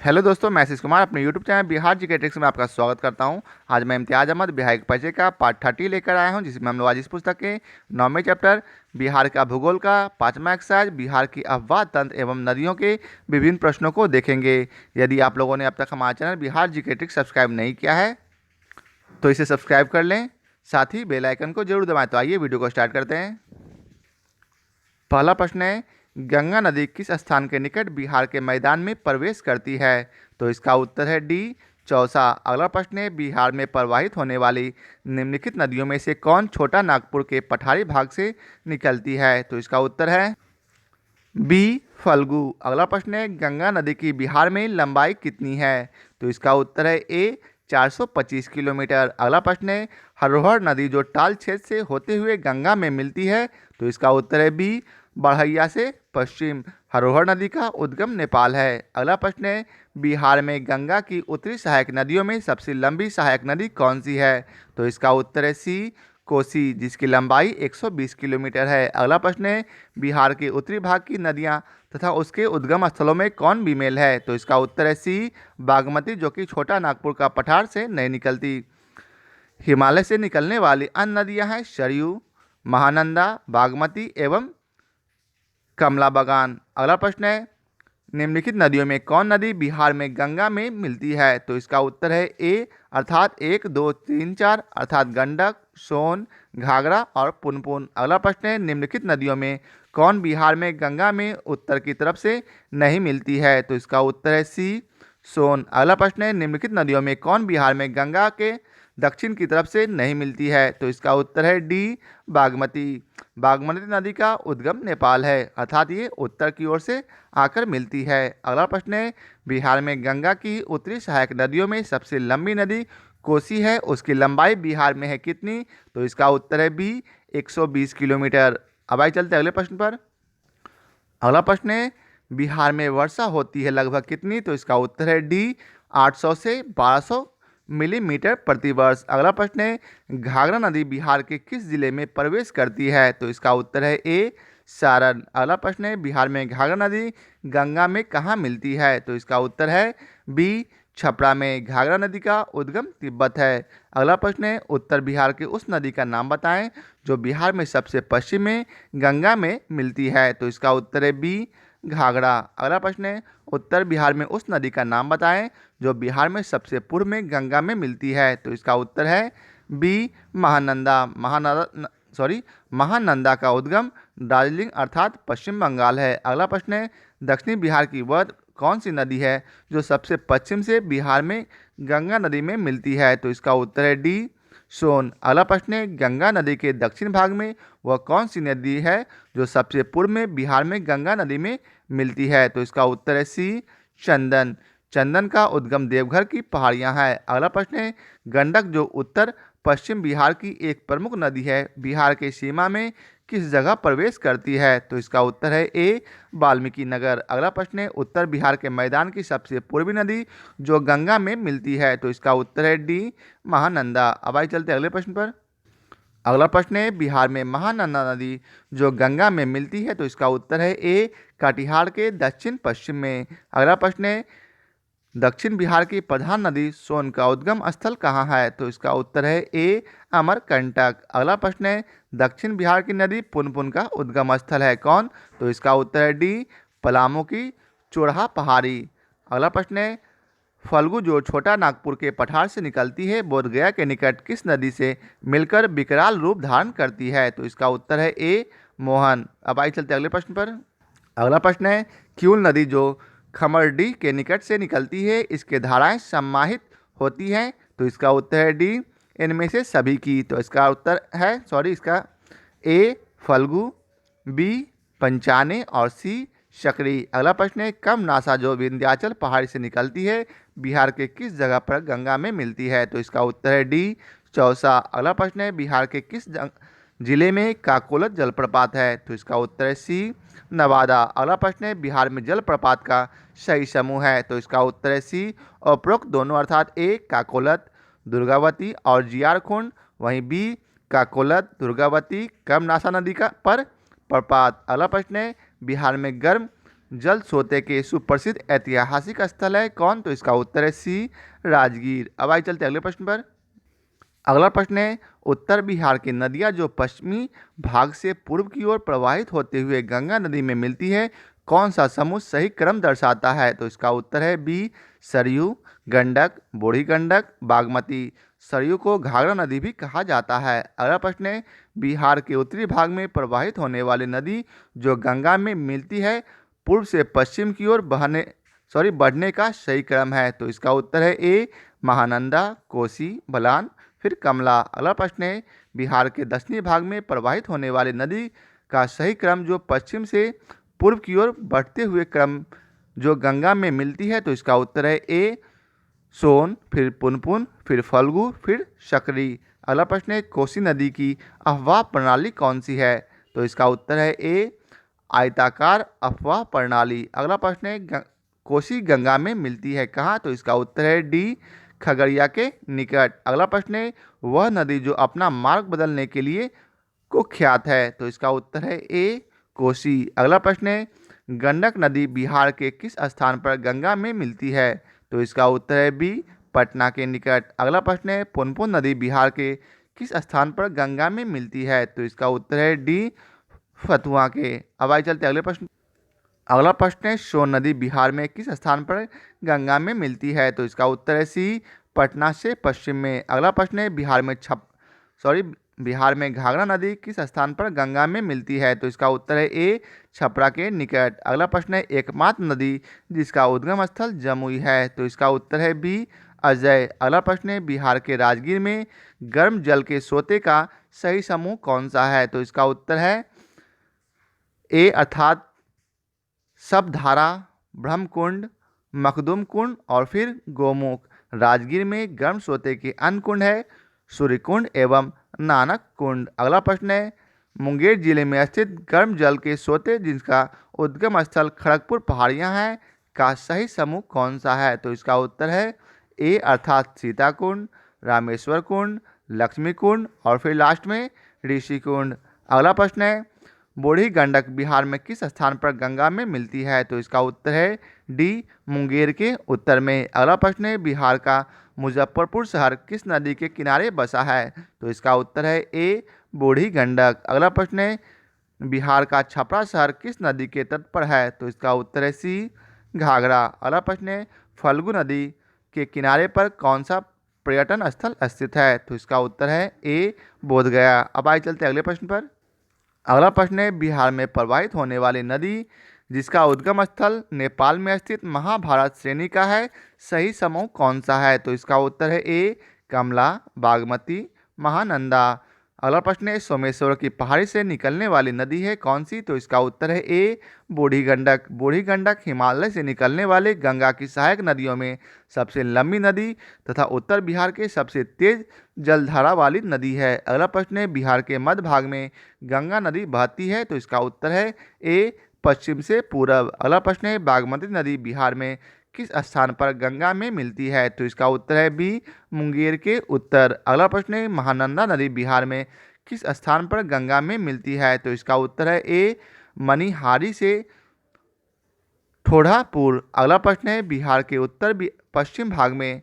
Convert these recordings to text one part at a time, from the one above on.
Hello दोस्तों, मैं आशीष कुमार अपने YouTube channel Bihar GK tricks में आपका स्वागत करता हूं। आज मैं इम्तियाज अहमद बिहार के परिचय का पार्ट 30 लेकर आया हूं, जिसमें हम लोग आज इस पुस्तक के 9वें चैप्टर बिहार का भूगोल का 5वां एक्सरसाइज बिहार की अफवाह तंत्र एवं नदियों के विभिन्न प्रश्नों को देखेंगे। यदि आप लोगों ने अब तक हमारा channel Bihar GK tricks subscribe नहीं किया है तो इसे सब्सक्राइब कर लें, साथ ही बेल आइकन को जरूर दबाएं। तो आइए वीडियो को स्टार्ट करते हैं। पहला प्रश्न है, गंगा नदी किस स्थान के निकट बिहार के मैदान में प्रवेश करती है? तो इसका उत्तर है डी, चौसा। अगला प्रश्न है, बिहार में प्रवाहित होने वाली निम्नलिखित नदियों में से कौन छोटा नागपुर के पठारी भाग से निकलती है? तो इसका उत्तर है बी, फल्गु। अगला प्रश्न है, गंगा नदी की बिहार में लंबाई कितनी है? तो इसका उत्तर है ए, 425 किलोमीटर। अगला प्रश्न है, हरोहर नदी जो टाल क्षेत्र से होते हुए गंगा में मिलती है? तो इसका उत्तर है बी, बढ़ैया से पश्चिम। हरोहर नदी का उद्गम नेपाल है। अगला प्रश्न है, बिहार में गंगा की उत्तरी सहायक नदियों में सबसे लंबी सहायक नदी कौन सी है? तो इसका उत्तर है सी, कोसी, जिसकी लंबाई 120 किलोमीटर है। अगला प्रश्न है, बिहार के उत्तरी भाग की नदियां तथा उसके उद्गम स्थलों में कौन बेमेल है? तो इसका उत्तर है सी, बागमती, जो कि छोटा नागपुर का पठार से नहीं निकलती। हिमालय से निकलने वाली अन्य नदियां हैं सरयू, महानंदा, बागमती एवं कमला बगान। अगला प्रश्न है, निम्नलिखित नदियों में कौन नदी बिहार में गंगा में मिलती है? तो इसका उत्तर है ए, अर्थात 1, 2, 3, 4, अर्थात गंडक, सोन, घाघरा और पुनपुन। अगला प्रश्न है, निम्नलिखित नदियों में कौन बिहार में गंगा में उत्तर की तरफ से नहीं मिलती है? तो इसका उत्तर है सी, सोन। अगला प्रश्न है, निम्नलिखित नदियों में कौन बिहार में गंगा के दक्षिण की तरफ से नहीं मिलती है? तो इसका उत्तर है डी, बागमती। बागमती नदी का उद्गम नेपाल है, अर्थात ये उत्तर की ओर से आकर मिलती है। अगला प्रश्न है, बिहार में गंगा की उत्तरी सहायक नदियों में सबसे लंबी नदी कोसी है, उसकी लंबाई बिहार में है कितनी? तो इसका उत्तर है बी, 120 किलोमीटर। अब आइए चलते अगले प्रश्न पर। अगला प्रश्न है, बिहार में वर्षा होती है लगभग कितनी? तो इसका उत्तर है डी, 800 से 1200 मिलीमीटर प्रति वर्ष। अगला प्रश्न है, घाघरा नदी बिहार के किस जिले में प्रवेश करती है? तो इसका उत्तर है ए, सारण। अगला प्रश्न है, बिहार में घाघरा नदी गंगा में कहाँ मिलती है? तो इसका उत्तर है बी, छपरा में। घाघरा नदी का उद्गम तिब्बत है। अगला प्रश्न है, उत्तर बिहार के उस नदी का नाम बताएं जो बिहार में सबसे पश्चिम में गंगा में मिलती है? तो इसका उत्तर है बी, घाघरा। अगला प्रश्न है, उत्तर बिहार में उस नदी का नाम बताएं जो बिहार में सबसे पूर्व में गंगा में मिलती है? तो इसका उत्तर है बी, महानंदा। महानंदा का उद्गम दार्जिलिंग अर्थात पश्चिम बंगाल है। अगला प्रश्न है, दक्षिणी बिहार की वह कौन सी नदी है जो सबसे पश्चिम से बिहार में गंगा नदी में मिलती है? तो इसका उत्तर है डी, सोन। अगला प्रश्न है, गंगा नदी के दक्षिण भाग में वह कौन सी नदी है जो सबसे पूर्व में बिहार में गंगा नदी में मिलती है? तो इसका उत्तर है सी, चंदन। चंदन का उद्गम देवघर की पहाड़ियां है। अगला प्रश्न है, गंडक जो उत्तर पश्चिम बिहार की एक प्रमुख नदी है, बिहार के सीमा में किस जगह प्रवेश करती है? तो इसका उत्तर है ए, वाल्मीकि नगर। अगला प्रश्न है, उत्तर बिहार के मैदान की सबसे पूर्वी नदी जो गंगा में मिलती है? तो इसका उत्तर है डी, महानंदा। अब आइए चलते अगले प्रश्न पर। अगला प्रश्न है, बिहार में महानंदा नदी जो गंगा में मिलती है? तो इसका उत्तर है ए, कटिहार के दक्षिण पश्चिम में। अगला प्रश्न है, दक्षिण बिहार की प्रधान नदी सोन का उद्गम स्थल कहाँ है? तो इसका उत्तर है ए, अमरकंटक। अगला प्रश्न है, दक्षिण बिहार की नदी पुनपुन का उद्गम स्थल है कौन? तो इसका उत्तर है डी, पलामू की चोरहा पहाड़ी। अगला प्रश्न है, फल्गु जो छोटा नागपुर के पठार से निकलती है, बोधगया के निकट किस नदी से मिलकर विकराल रूप धारण करती है? तो इसका उत्तर है ए, मोहन। अब आइए चलते अगले प्रश्न पर। अगला प्रश्न है, किउल नदी जो खमरडी के निकट से निकलती है, इसके धाराएं समाहित होती हैं? तो इसका उत्तर है डी, इनमें से सभी की। तो इसका उत्तर है इसका ए, फल्गु, बी, पंचाने और सी, शकरी। अगला प्रश्न है, कम नासा जो विंध्याचल पहाड़ी से निकलती है, बिहार के किस जगह पर गंगा में मिलती है? तो इसका उत्तर है डी, चौसा। अगला प्रश्न है, बिहार के किस जिले में काकोलत जलप्रपात है? तो इसका उत्तर है सी, नवादा। अगला प्रश्न है, बिहार में जलप्रपात का सही समूह है? तो इसका उत्तर है सी, उपरोक्त दोनों, अर्थात ए, काकोलत, दुर्गावती और जियारकुंड, वहीं बी, काकोलत, दुर्गावती, कम नासा नदी का पर प्रपात। अगला प्रश्न है, बिहार में गर्म जल सोते के सुप्रसिद्ध ऐतिहासिक स्थल है कौन? तो इसका उत्तर है सी, राजगीर। अब आइए चलते अगले प्रश्न पर। अगला प्रश्न है, उत्तर बिहार की नदियां जो पश्चिमी भाग से पूर्व की ओर प्रवाहित होते हुए गंगा नदी में मिलती है, कौन सा समूह सही क्रम दर्शाता है? तो इसका उत्तर है बी, सरयू, गंडक, बूढ़ी गंडक, बागमती। सरयू को घाघरा नदी भी कहा जाता है। अगला प्रश्न है, बिहार के उत्तरी भाग में प्रवाहित होने वाली नदी जो गंगा में मिलती है, पूर्व से पश्चिम की ओर बढ़ने का सही क्रम है? तो इसका उत्तर है ए, महानंदा, कोसी, बलान, फिर कमला। अगला प्रश्न है, बिहार के दक्षिणी भाग में प्रवाहित होने वाली नदी का सही क्रम जो पश्चिम से पूर्व की ओर बढ़ते हुए क्रम जो गंगा में मिलती है? तो इसका उत्तर है ए, सोन, फिर पुनपुन, फिर फल्गु, फिर सकरी। अगला प्रश्न है, कोसी नदी की अफवाह प्रणाली कौन सी है? तो इसका उत्तर है ए, आयताकार अफवाह प्रणाली। अगला प्रश्न है, कोसी गंगा में मिलती है कहाँ? तो इसका उत्तर है डी, खगड़िया के निकट। अगला प्रश्न है, वह नदी जो अपना मार्ग बदलने के लिए कुख्यात है? तो इसका उत्तर है ए, कोसी। अगला प्रश्न है, गंडक नदी बिहार के किस स्थान पर गंगा में मिलती है? तो इसका उत्तर है बी, पटना के निकट। अगला प्रश्न है, पुनपुन नदी बिहार के किस स्थान पर गंगा में मिलती है? तो इसका उत्तर है डी, फतुहा के। अब आइए चलते अगले प्रश्न। अगला प्रश्न है, सोन नदी बिहार में किस स्थान पर गंगा में मिलती है? तो इसका उत्तर है सी, पटना से पश्चिम में। अगला प्रश्न है, बिहार में घाघरा नदी किस स्थान पर गंगा में मिलती है? तो इसका उत्तर है ए, छपरा के निकट। अगला प्रश्न है, एकमात्र नदी जिसका उद्गम स्थल जमुई है? तो इसका उत्तर है बी, अजय। अगला प्रश्न है, बिहार के राजगीर में गर्म जल के सोते का सही समूह कौन सा है? तो इसका उत्तर है ए, अर्थात शबधारा, ब्रह्मकुंड, मखदूम कुंड और फिर गोमुख। राजगीर में गर्म सोते के अन्य कुंड है सूर्यकुंड एवं नानक कुंड। अगला प्रश्न है, मुंगेर जिले में स्थित गर्म जल के सोते जिसका उद्गम स्थल खड़गपुर पहाड़ियां हैं का सही समूह कौन सा है? तो इसका उत्तर है ए, अर्थात सीता कुंड, रामेश्वर कुंड, लक्ष्मी कुंड और फिर लास्ट में ऋषि कुंड। अगला प्रश्न है, बूढ़ी गंडक बिहार में किस स्थान पर गंगा में मिलती है? तो इसका उत्तर है डी, मुंगेर के उत्तर में। अगला प्रश्न है, बिहार का मुजफ्फरपुर शहर किस नदी के किनारे बसा है? तो इसका उत्तर है ए, बूढ़ी गंडक। अगला प्रश्न है, बिहार का छपरा शहर किस नदी के तट पर है? तो इसका उत्तर है सी, घाघरा। अगला प्रश्न है, फल्गु नदी के किनारे पर कौन सा पर्यटन स्थल स्थित है? तो इसका उत्तर है ए, बोधगया। अब आइए चलते अगले प्रश्न पर। अगला प्रश्न है, बिहार में प्रवाहित होने वाली नदी जिसका उद्गम स्थल नेपाल में स्थित महाभारत श्रेणी का है, सही समूह कौन सा है? तो इसका उत्तर है ए, कमला, बागमती, महानंदा। अगला प्रश्न है, सोमेश्वर की पहाड़ी से निकलने वाली नदी है कौन सी? तो इसका उत्तर है ए, बूढ़ी गंडक। बूढ़ी गंडक हिमालय से निकलने वाले गंगा की सहायक नदियों में सबसे लंबी नदी तथा उत्तर बिहार के सबसे तेज जलधारा वाली नदी है। अगला प्रश्न है, बिहार के मध्य भाग में गंगा नदी बहती है? तो इसका उत्तर है ए, पश्चिम से पूरब। अगला प्रश्न है, बागमती नदी बिहार में किस स्थान पर गंगा में मिलती है? तो इसका उत्तर है बी, मुंगेर के उत्तर। अगला प्रश्न है, महानंदा नदी बिहार में किस स्थान पर गंगा में मिलती है? तो इसका उत्तर है ए, मनिहारी से ठोड़ापुर। अगला प्रश्न है, बिहार के पश्चिम भाग में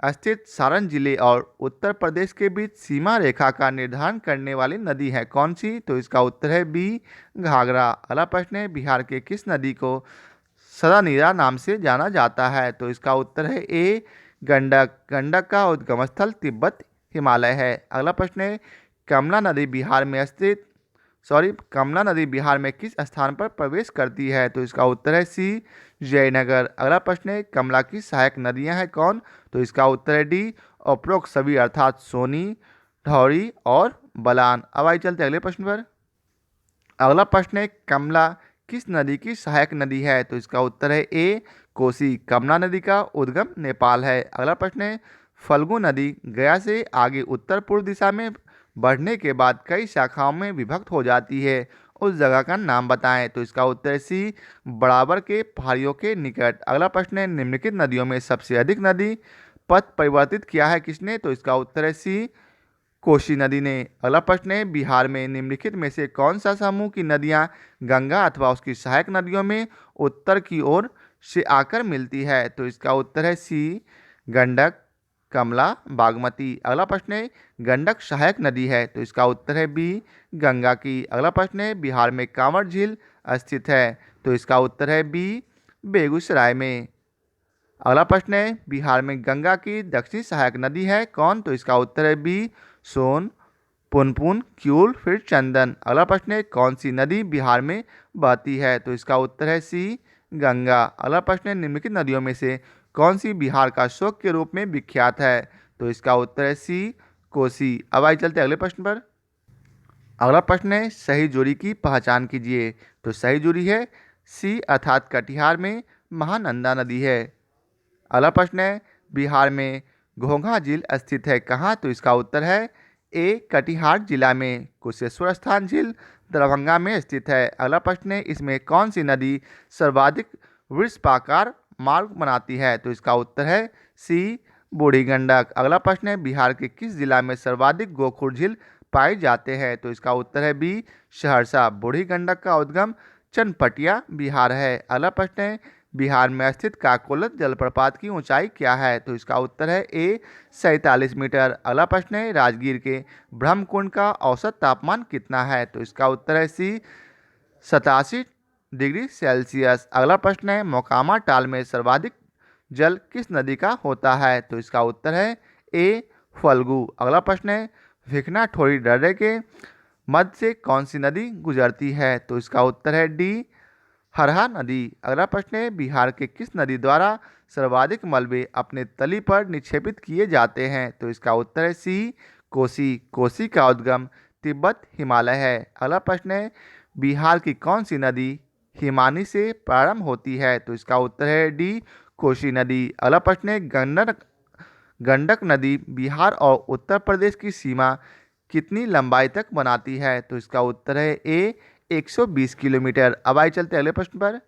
स्थित सारण जिले और उत्तर प्रदेश के बीच सीमा रेखा का निर्धारण करने वाली नदी है कौन सी? तो इसका उत्तर है बी, घाघरा। अगला प्रश्न है, बिहार के किस नदी को सदानीरा नाम से जाना जाता है? तो इसका उत्तर है ए, गंडक। गंडक का उद्गम स्थल तिब्बत हिमालय है। अगला प्रश्न है, कमला नदी बिहार में किस स्थान पर प्रवेश करती है? तो इसका उत्तर है सी, जयनगर। अगला प्रश्न है, कमला की सहायक नदियां हैं कौन? तो इसका उत्तर है डी, उपरोक्त सभी अर्थात सोनी, ढौरी और बलान। अब आइए चलते अगले प्रश्न पर। अगला प्रश्न है, कमला किस नदी की सहायक नदी है? तो इसका उत्तर है ए, कोसी। कमला नदी का उद्गम नेपाल है। अगला प्रश्न है, फल्गु नदी गया से आगे उत्तर पूर्व दिशा में बढ़ने के बाद कई शाखाओं में विभक्त हो जाती है, उस जगह का नाम बताएं। तो इसका उत्तर है सी, बराबर के पहाड़ियों के निकट। अगला प्रश्न है, निम्नलिखित नदियों में सबसे अधिक नदी पथ परिवर्तित किया है किसने? तो इसका उत्तर है सी, कोसी नदी ने। अगला प्रश्न है, बिहार में निम्नलिखित में से कौन सा समूह की नदियां गंगा अथवा उसकी सहायक नदियों में उत्तर की ओर से आकर मिलती है? तो इसका उत्तर है सी, गंडक, कमला, बागमती। अगला प्रश्न है, गंडक सहायक नदी है, तो इसका उत्तर है बी, गंगा की। अगला प्रश्न है, बिहार में कांवड़ झील स्थित है, तो इसका उत्तर है बी, बेगूसराय में। अगला प्रश्न है, बिहार में गंगा की दक्षिणी सहायक नदी है कौन? तो इसका उत्तर है बी, सोन, पुनपुन, क्यूल, फिर चंदन। अगला प्रश्न है, कौन सी नदी बिहार में बहती है? तो इसका उत्तर है सी, गंगा। अगला प्रश्न है, निम्नलिखित नदियों में से कौन सी बिहार का शोक के रूप में विख्यात है? तो इसका उत्तर है सी, कोसी। अब आइए चलते अगले प्रश्न पर। अगला प्रश्न है, सही जोड़ी की पहचान कीजिए। तो सही जोड़ी है सी, अर्थात कटिहार में महानंदा नदी है। अगला प्रश्न है, बिहार में घोंघा झील स्थित है कहाँ? तो इसका उत्तर है ए, कटिहार जिला में। कुशेश्वर स्थान झील दरभंगा में स्थित है। अगला प्रश्न है, इसमें कौन सी नदी सर्वाधिक वृषपाकार मार्ग बनाती है? तो इसका उत्तर है सी, बूढ़ी गंडक। अगला प्रश्न है, बिहार के किस जिला में सर्वाधिक गोखुर झील पाए जाते हैं? तो इसका उत्तर है बी, सहरसा। बूढ़ी गंडक का उद्गम चनपटिया बिहार है। अगला प्रश्न है, बिहार में स्थित काकोलत जलप्रपात की ऊंचाई क्या है? तो इसका उत्तर है ए, 47 मीटर। अगला प्रश्न है, राजगीर के ब्रह्मकुंड का औसत तापमान कितना है? तो इसका उत्तर है सी, 87 डिग्री सेल्सियस। अगला प्रश्न है, मोकामा टाल में सर्वाधिक जल किस नदी का होता है? तो इसका उत्तर है ए, फल्गु। अगला प्रश्न है, भिखना ठोरी दर्रे के मध्य से कौन सी नदी गुजरती है? तो इसका उत्तर है डी, हरहा नदी। अगला प्रश्न है, बिहार के किस नदी द्वारा सर्वाधिक मलबे अपने तली पर निक्षेपित किए जाते हैं? तो इसका उत्तर है सी, कोसी। कोसी का उद्गम तिब्बत हिमालय है। अगला प्रश्न है, बिहार की कौन सी नदी हिमानी से प्रारंभ होती है? तो इसका उत्तर है डी, कोसी नदी। अगला प्रश्न है, गंडक नदी बिहार और उत्तर प्रदेश की सीमा कितनी लंबाई तक बनाती है? तो इसका उत्तर है ए, 120 किलोमीटर। अब आइए चलते अगले प्रश्न पर।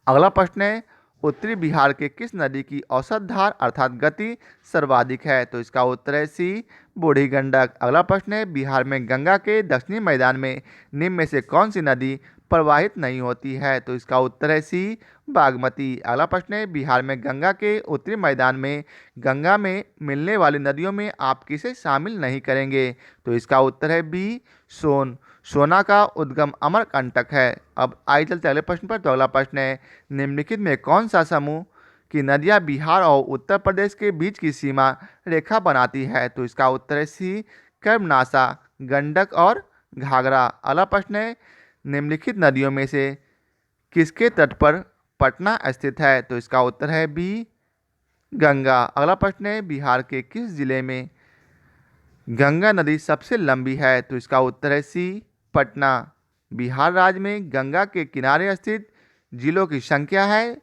अगला प्रश्न है, उत्तरी बिहार के किस नदी की औसत धार अर्थात गति सर्वाधिक है? तो इसका उत्तर है सी, बूढ़ी गंडक। अगला प्रश्न है, बिहार में गंगा के दक्षिणी मैदान में निम्न में से कौन सी नदी प्रवाहित नहीं होती है? तो इसका उत्तर है सी, बागमती। अगला प्रश्न है, बिहार में गंगा के उत्तरी मैदान में गंगा में मिलने वाली नदियों में आप किसे शामिल नहीं करेंगे? तो इसका उत्तर है बी, सोन। सोना का उद्गम अमरकंटक है। अब आइए चलते अगले प्रश्न पर। तो अगला प्रश्न है, निम्नलिखित में कौन सा समूह की नदियां बिहार और उत्तर प्रदेश के बीच की सीमा रेखा बनाती है? तो इसका उत्तर है सी, कर्मनाशा, गंडक और घाघरा। अगला प्रश्न है, निम्नलिखित नदियों में से किसके तट पर पटना स्थित है? तो इसका उत्तर है बी, गंगा। अगला प्रश्न है, बिहार के किस जिले में गंगा नदी सबसे लंबी है? तो इसका उत्तर है सी, पटना। बिहार राज्य में गंगा के किनारे स्थित जिलों की संख्या है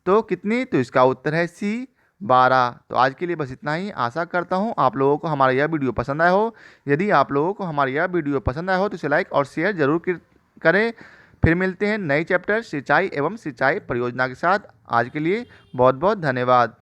तो कितनी? तो इसका उत्तर है सी, 12। तो आज के लिए बस इतना ही। आशा करता हूँ आप लोगों को हमारा यह वीडियो पसंद आया हो। यदि आप लोगों को हमारा यह वीडियो पसंद आया हो तो इसे लाइक और शेयर जरूर करें। फिर मिलते हैं नए चैप्टर सिंचाई एवं सिंचाई परियोजना के साथ। आज के लिए बहुत बहुत धन्यवाद।